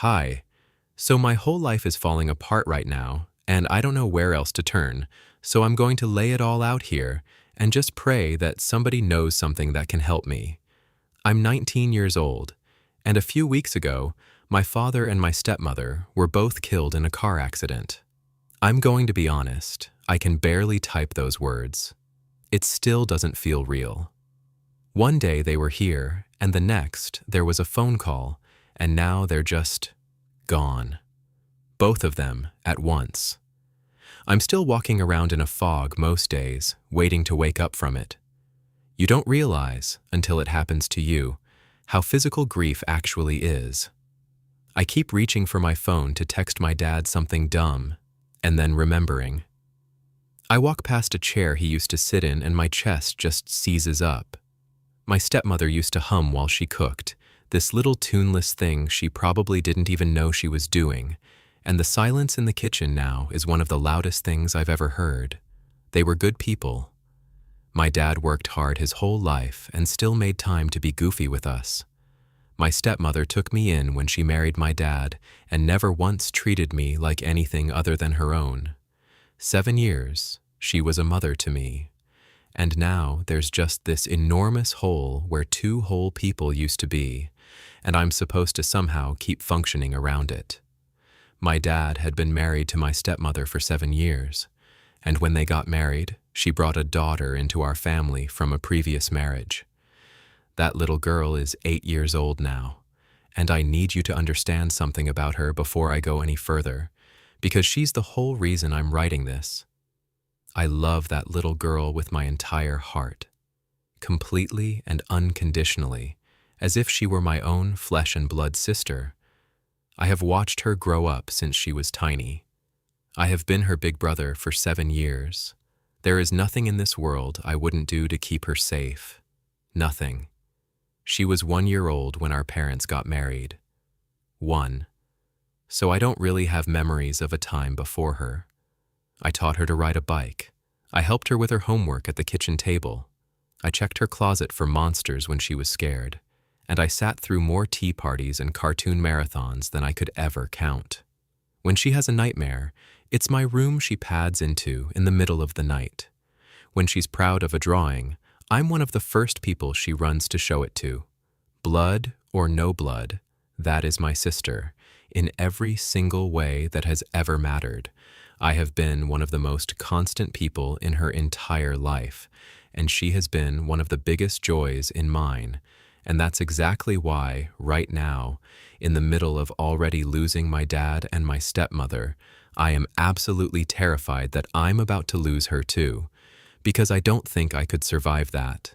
Hi. So my whole life is falling apart right now, and I don't know where else to turn, so I'm going to lay it all out here and just pray that somebody knows something that can help me. I'm 19 years old, and a few weeks ago, my father and my stepmother were both killed in a car accident. I'm going to be honest, I can barely type those words. It still doesn't feel real. One day they were here, and the next there was a phone call, and now they're just gone. Both of them at once. I'm still walking around in a fog most days, waiting to wake up from it. You don't realize, until it happens to you, how physical grief actually is. I keep reaching for my phone to text my dad something dumb, and then remembering. I walk past a chair he used to sit in and my chest just seizes up. My stepmother used to hum while she cooked, this little tuneless thing she probably didn't even know she was doing, and the silence in the kitchen now is one of the loudest things I've ever heard. They were good people. My dad worked hard his whole life and still made time to be goofy with us. My stepmother took me in when she married my dad and never once treated me like anything other than her own. 7 years, she was a mother to me. And now there's just this enormous hole where two whole people used to be, and I'm supposed to somehow keep functioning around it. My dad had been married to my stepmother for 7 years, and when they got married, she brought a daughter into our family from a previous marriage. That little girl is 8 years old now, and I need you to understand something about her before I go any further, because she's the whole reason I'm writing this. I love that little girl with my entire heart, completely and unconditionally, as if she were my own flesh and blood sister. I have watched her grow up since she was tiny. I have been her big brother for 7 years. There is nothing in this world I wouldn't do to keep her safe. Nothing. She was 1 year old when our parents got married. 1. So I don't really have memories of a time before her. I taught her to ride a bike. I helped her with her homework at the kitchen table. I checked her closet for monsters when she was scared. And I sat through more tea parties and cartoon marathons than I could ever count. When she has a nightmare, it's my room she pads into in the middle of the night. When she's proud of a drawing, I'm one of the first people she runs to show it to. Blood or no blood, that is my sister, in every single way that has ever mattered. I have been one of the most constant people in her entire life, and she has been one of the biggest joys in mine. And that's exactly why, right now, in the middle of already losing my dad and my stepmother, I am absolutely terrified that I'm about to lose her too, because I don't think I could survive that.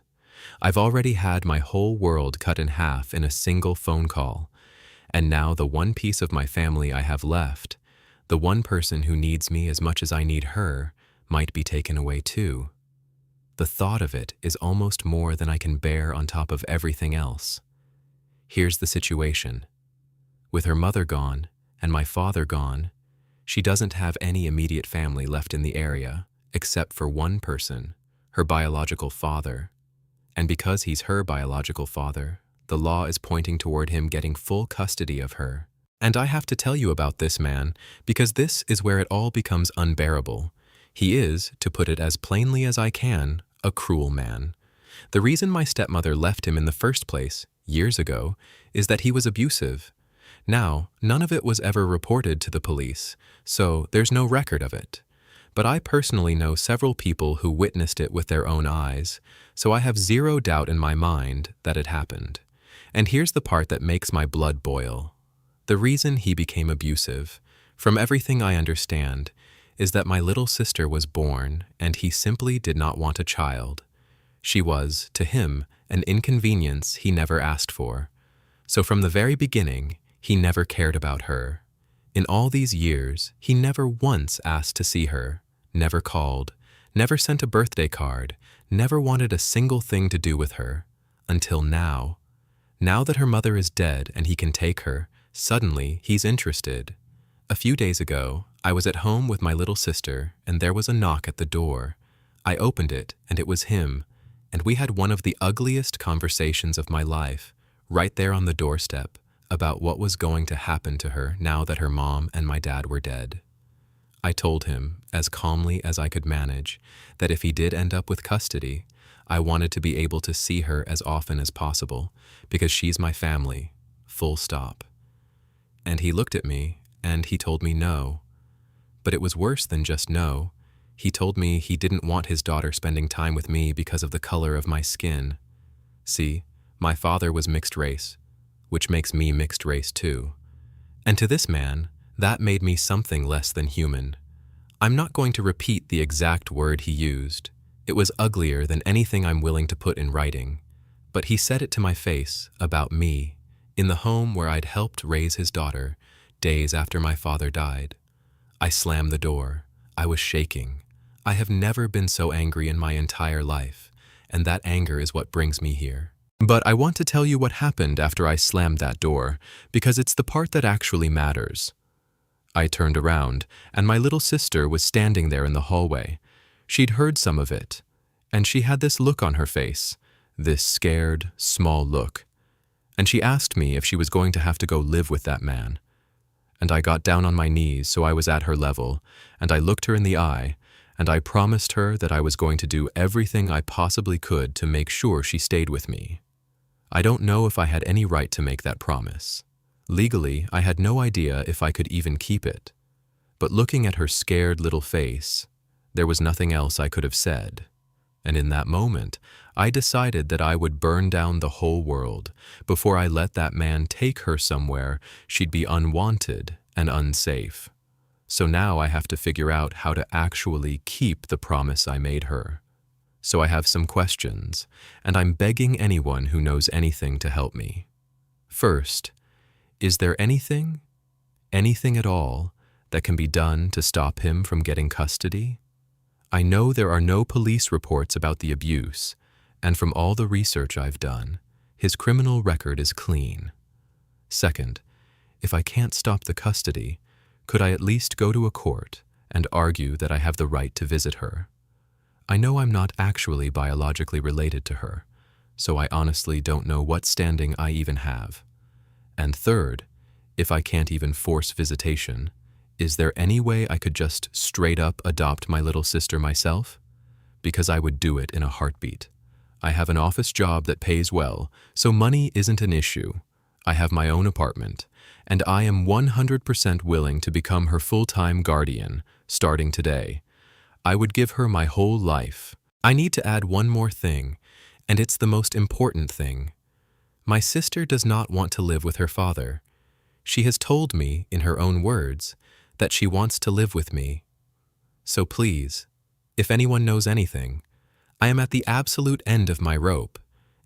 I've already had my whole world cut in half in a single phone call, and now the one piece of my family I have left, the one person who needs me as much as I need her, might be taken away too. The thought of it is almost more than I can bear on top of everything else. Here's the situation. With her mother gone and my father gone, she doesn't have any immediate family left in the area, except for one person, her biological father. And because he's her biological father, the law is pointing toward him getting full custody of her. And I have to tell you about this man, because this is where it all becomes unbearable. He is, to put it as plainly as I can, a cruel man. The reason my stepmother left him in the first place, years ago, is that he was abusive. Now, none of it was ever reported to the police, so there's no record of it. But I personally know several people who witnessed it with their own eyes, so I have zero doubt in my mind that it happened. And here's the part that makes my blood boil. The reason he became abusive, from everything I understand, is that my little sister was born and he simply did not want a child. She was, to him, an inconvenience he never asked for. So from the very beginning, he never cared about her. In all these years, he never once asked to see her, never called, never sent a birthday card, never wanted a single thing to do with her. Until now. Now that her mother is dead and he can take her, suddenly he's interested. A few days ago, I was at home with my little sister and there was a knock at the door. I opened it and it was him, and we had one of the ugliest conversations of my life, right there on the doorstep, about what was going to happen to her now that her mom and my dad were dead. I told him, as calmly as I could manage, that if he did end up with custody, I wanted to be able to see her as often as possible, because she's my family, full stop. And he looked at me, and he told me no. But it was worse than just no. He told me he didn't want his daughter spending time with me because of the color of my skin. See, my father was mixed race, which makes me mixed race too. And to this man, that made me something less than human. I'm not going to repeat the exact word he used. It was uglier than anything I'm willing to put in writing. But he said it to my face, about me, in the home where I'd helped raise his daughter, days after my father died. I slammed the door. I was shaking. I have never been so angry in my entire life, and that anger is what brings me here. But I want to tell you what happened after I slammed that door, because it's the part that actually matters. I turned around, and my little sister was standing there in the hallway. She'd heard some of it, and she had this look on her face, this scared, small look. And she asked me if she was going to have to go live with that man. And I got down on my knees so I was at her level, and I looked her in the eye, and I promised her that I was going to do everything I possibly could to make sure she stayed with me. I don't know if I had any right to make that promise. Legally, I had no idea if I could even keep it. But looking at her scared little face, there was nothing else I could have said. And in that moment, I decided that I would burn down the whole world before I let that man take her somewhere she'd be unwanted and unsafe. So now I have to figure out how to actually keep the promise I made her. So I have some questions, and I'm begging anyone who knows anything to help me. First, is there anything at all, that can be done to stop him from getting custody? I know there are no police reports about the abuse, and from all the research I've done, his criminal record is clean. Second, if I can't stop the custody, could I at least go to a court and argue that I have the right to visit her? I know I'm not actually biologically related to her, so I honestly don't know what standing I even have. And third, if I can't even force visitation, is there any way I could just straight up adopt my little sister myself? Because I would do it in a heartbeat. I have an office job that pays well, so money isn't an issue. I have my own apartment, and I am 100% willing to become her full-time guardian, starting today. I would give her my whole life. I need to add one more thing, and it's the most important thing. My sister does not want to live with her father. She has told me, in her own words, that she wants to live with me. So please, if anyone knows anything, I am at the absolute end of my rope,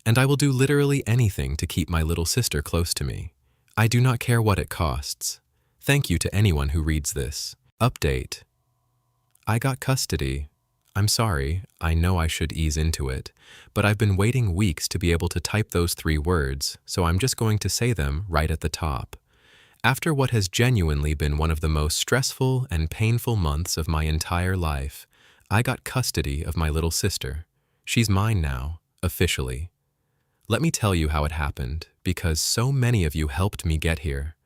and I will do literally anything to keep my little sister close to me. I do not care what it costs. Thank you to anyone who reads this. Update. I got custody. I'm sorry, I know I should ease into it, but I've been waiting weeks to be able to type those 3 words, so I'm just going to say them right at the top. After what has genuinely been one of the most stressful and painful months of my entire life, I got custody of my little sister. She's mine now, officially. Let me tell you how it happened, because so many of you helped me get here.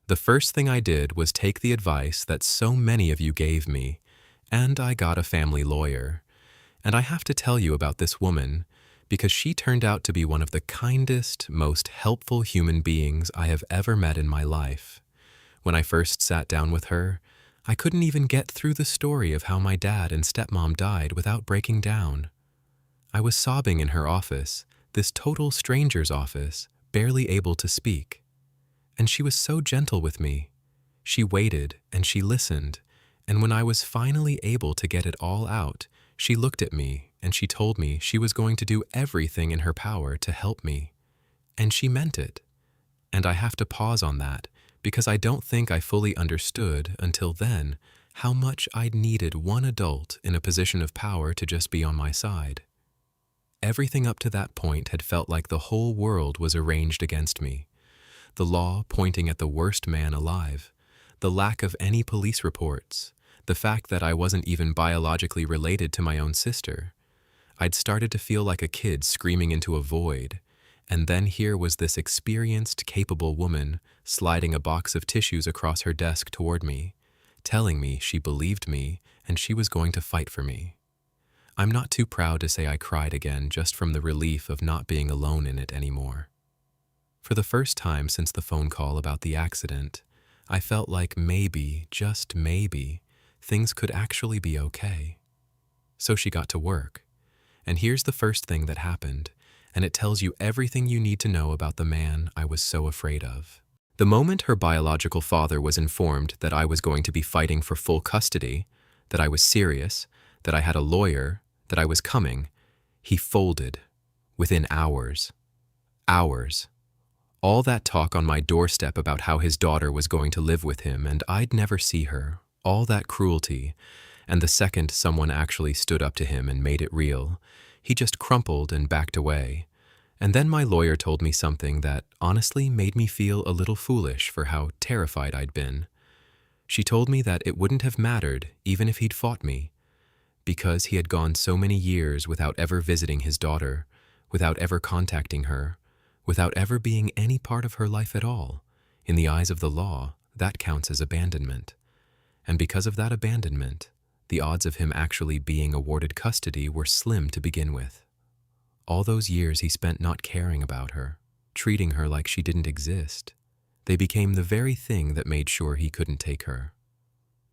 The first thing I did was take the advice that so many of you gave me, and I got a family lawyer. And I have to tell you about this woman, because she turned out to be one of the kindest, most helpful human beings I have ever met in my life. When I first sat down with her, I couldn't even get through the story of how my dad and stepmom died without breaking down. I was sobbing in her office, this total stranger's office, barely able to speak. And she was so gentle with me. She waited and she listened, and when I was finally able to get it all out, she looked at me and she told me she was going to do everything in her power to help me. And she meant it. And I have to pause on that, because I don't think I fully understood until then how much I'd needed one adult in a position of power to just be on my side. Everything up to that point had felt like the whole world was arranged against me. The law pointing at the worst man alive, the lack of any police reports, the fact that I wasn't even biologically related to my own sister. I'd started to feel like a kid screaming into a void, And then here was this experienced, capable woman sliding a box of tissues across her desk toward me, telling me she believed me and she was going to fight for me. I'm not too proud to say I cried again just from the relief of not being alone in it anymore. For the first time since the phone call about the accident, I felt like maybe, just maybe, things could actually be okay. So she got to work. And here's the first thing that happened, and it tells you everything you need to know about the man I was so afraid of. The moment her biological father was informed that I was going to be fighting for full custody, that I was serious, that I had a lawyer, that I was coming, he folded within hours. Hours. All that talk on my doorstep about how his daughter was going to live with him and I'd never see her, all that cruelty, and the second someone actually stood up to him and made it real, he just crumpled and backed away. And then my lawyer told me something that honestly made me feel a little foolish for how terrified I'd been. She told me that it wouldn't have mattered even if he'd fought me, because he had gone so many years without ever visiting his daughter, without ever contacting her, without ever being any part of her life at all. In the eyes of the law, that counts as abandonment. And because of that abandonment, the odds of him actually being awarded custody were slim to begin with. All those years he spent not caring about her, treating her like she didn't exist, they became the very thing that made sure he couldn't take her.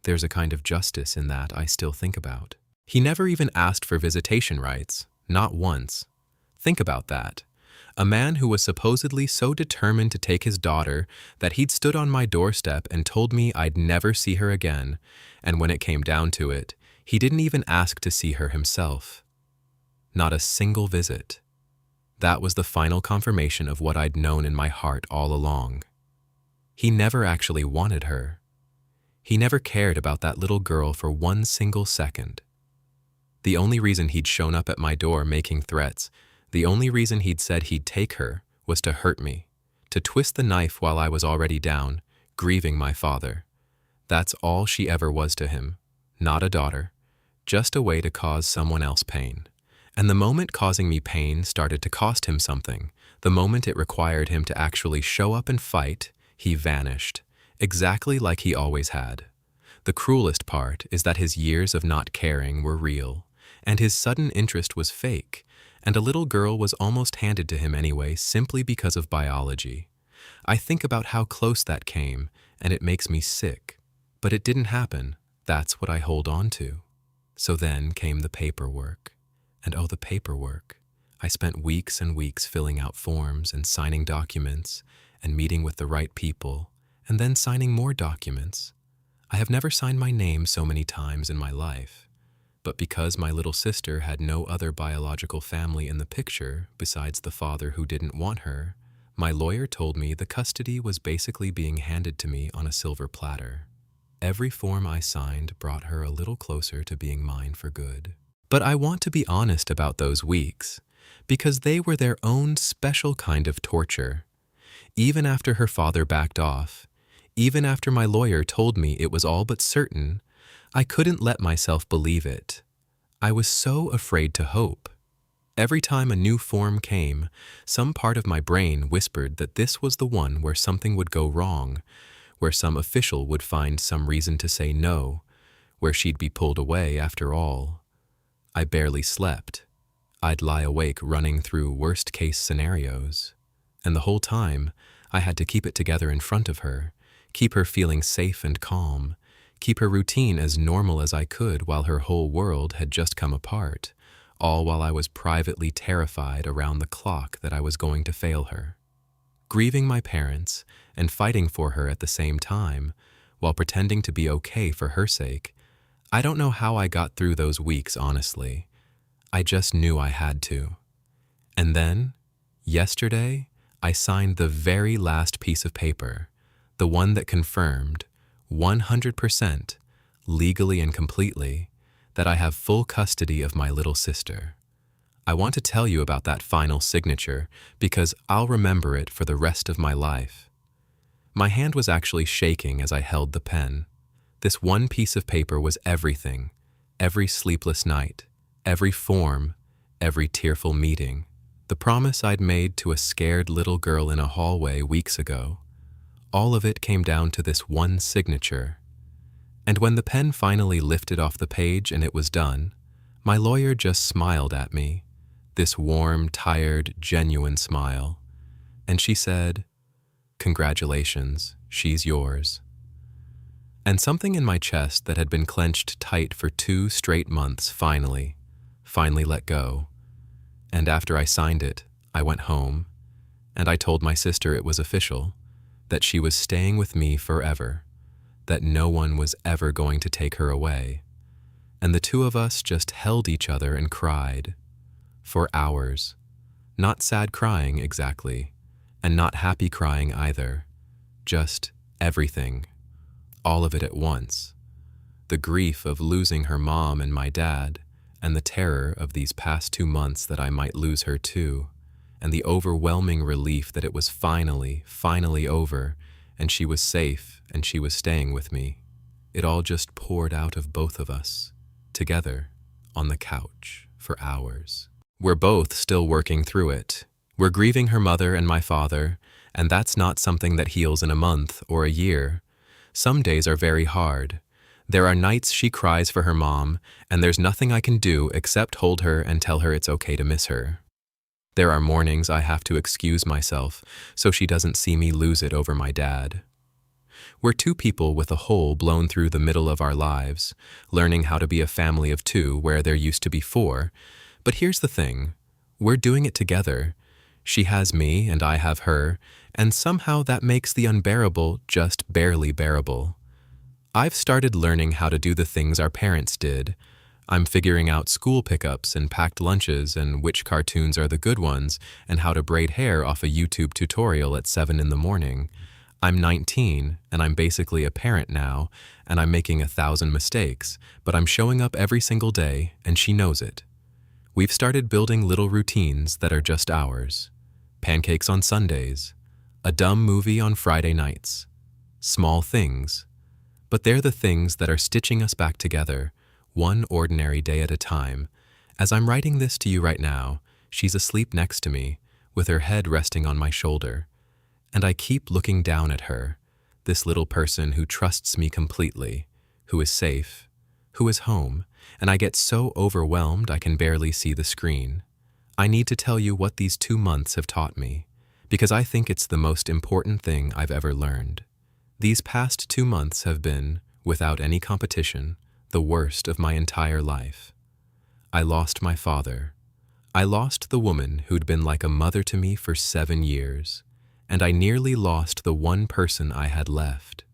There's a kind of justice in that I still think about. He never even asked for visitation rights, not once. Think about that. A man who was supposedly so determined to take his daughter that he'd stood on my doorstep and told me I'd never see her again, and when it came down to it, he didn't even ask to see her himself. Not a single visit. That was the final confirmation of what I'd known in my heart all along. He never actually wanted her. He never cared about that little girl for one single second. The only reason he'd shown up at my door making threats, the only reason he'd said he'd take her, was to hurt me, to twist the knife while I was already down, grieving my father. That's all she ever was to him, not a daughter, just a way to cause someone else pain. And the moment causing me pain started to cost him something, the moment it required him to actually show up and fight, he vanished, exactly like he always had. The cruelest part is that his years of not caring were real, and his sudden interest was fake, and a little girl was almost handed to him anyway simply because of biology. I think about how close that came, and it makes me sick. But it didn't happen. That's what I hold on to. So then came the paperwork. And oh, the paperwork. I spent weeks and weeks filling out forms and signing documents and meeting with the right people, and then signing more documents. I have never signed my name so many times in my life. But because my little sister had no other biological family in the picture besides the father who didn't want her, my lawyer told me the custody was basically being handed to me on a silver platter. Every form I signed brought her a little closer to being mine for good. But I want to be honest about those weeks, because they were their own special kind of torture. Even after her father backed off, even after my lawyer told me it was all but certain, I couldn't let myself believe it. I was so afraid to hope. Every time a new form came, some part of my brain whispered that this was the one where something would go wrong, where some official would find some reason to say no, where she'd be pulled away after all. I barely slept. I'd lie awake running through worst-case scenarios. And the whole time, I had to keep it together in front of her, keep her feeling safe and calm, keep her routine as normal as I could while her whole world had just come apart, all while I was privately terrified around the clock that I was going to fail her. Grieving my parents and fighting for her at the same time, while pretending to be okay for her sake, I don't know how I got through those weeks, honestly. I just knew I had to. And then, yesterday, I signed the very last piece of paper, the one that confirmed, 100%, legally and completely, that I have full custody of my little sister. I want to tell you about that final signature because I'll remember it for the rest of my life. My hand was actually shaking as I held the pen. This one piece of paper was everything, every sleepless night, every form, every tearful meeting. The promise I'd made to a scared little girl in a hallway weeks ago. All of it came down to this one signature. And when the pen finally lifted off the page and it was done, my lawyer just smiled at me, this warm, tired, genuine smile. And she said, "Congratulations, she's yours." And something in my chest that had been clenched tight for 2 straight months finally let go. And after I signed it, I went home, and I told my sister it was official, that she was staying with me forever, that no one was ever going to take her away. And the two of us just held each other and cried. For hours. Not sad crying exactly, and not happy crying either. Just everything. All of it at once. The grief of losing her mom and my dad, and the terror of these past 2 months that I might lose her too, and the overwhelming relief that it was finally over, and she was safe and she was staying with me. It all just poured out of both of us, together, on the couch, for hours. We're both still working through it. We're grieving her mother and my father, and that's not something that heals in a month or a year. Some days are very hard. There are nights she cries for her mom, and there's nothing I can do except hold her and tell her it's okay to miss her. There are mornings I have to excuse myself so she doesn't see me lose it over my dad. We're 2 people with a hole blown through the middle of our lives, learning how to be a family of 2 where there used to be 4. But here's the thing, we're doing it together. She has me and I have her, and somehow that makes the unbearable just barely bearable. I've started learning how to do the things our parents did. I'm figuring out school pickups and packed lunches and which cartoons are the good ones and how to braid hair off a YouTube tutorial at 7 in the morning. I'm 19 and I'm basically a parent now, and I'm making 1,000 mistakes, but I'm showing up every single day and she knows it. We've started building little routines that are just ours. Pancakes on Sundays, a dumb movie on Friday nights. Small things. But they're the things that are stitching us back together, one ordinary day at a time. As I'm writing this to you right now, she's asleep next to me, with her head resting on my shoulder. And I keep looking down at her, this little person who trusts me completely, who is safe, who is home, and I get so overwhelmed I can barely see the screen. I need to tell you what these 2 months have taught me, because I think it's the most important thing I've ever learned. These past 2 months have been, without any competition, the worst of my entire life. I lost my father. I lost the woman who'd been like a mother to me for 7 years, and I nearly lost the one person I had left.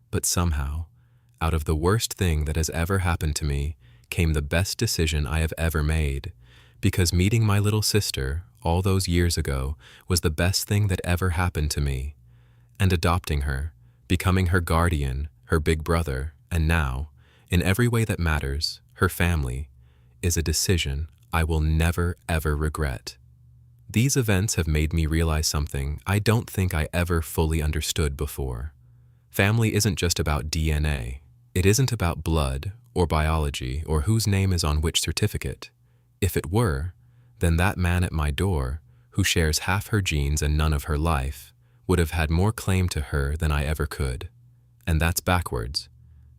But somehow, out of the worst thing that has ever happened to me, came the best decision I have ever made, because meeting my little sister all those years ago was the best thing that ever happened to me, and adopting her, becoming her guardian, her big brother, and now, in every way that matters, her family, is a decision I will never ever regret. These events have made me realize something I don't think I ever fully understood before. Family isn't just about DNA. It isn't about blood or biology or whose name is on which certificate. If it were, then that man at my door, who shares half her genes and none of her life, would have had more claim to her than I ever could. And that's backwards.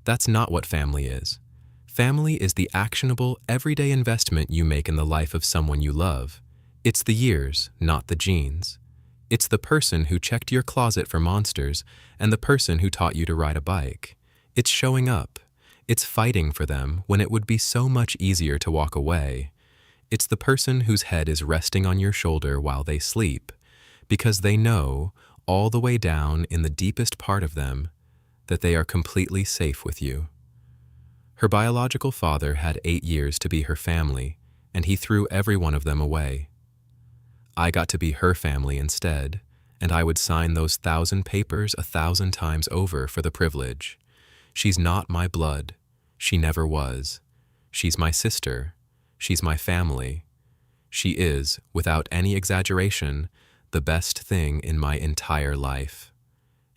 That's not what family is. Family is the actionable, everyday investment you make in the life of someone you love. It's the years, not the genes. It's the person who checked your closet for monsters and the person who taught you to ride a bike. It's showing up. It's fighting for them when it would be so much easier to walk away. It's the person whose head is resting on your shoulder while they sleep, because they know, all the way down in the deepest part of them, that they are completely safe with you. Her biological father had 8 years to be her family, and he threw every one of them away. I got to be her family instead, and I would sign those 1,000 papers 1,000 times over for the privilege. She's not my blood. She never was. She's my sister. She's my family. She is, without any exaggeration, the best thing in my entire life.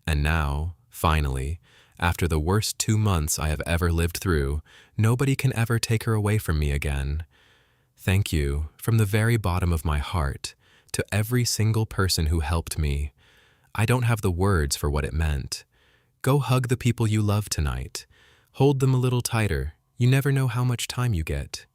And now, finally, after the worst 2 months I have ever lived through, nobody can ever take her away from me again. Thank you, from the very bottom of my heart, to every single person who helped me. I don't have the words for what it meant. Go hug the people you love tonight. Hold them a little tighter. You never know how much time you get.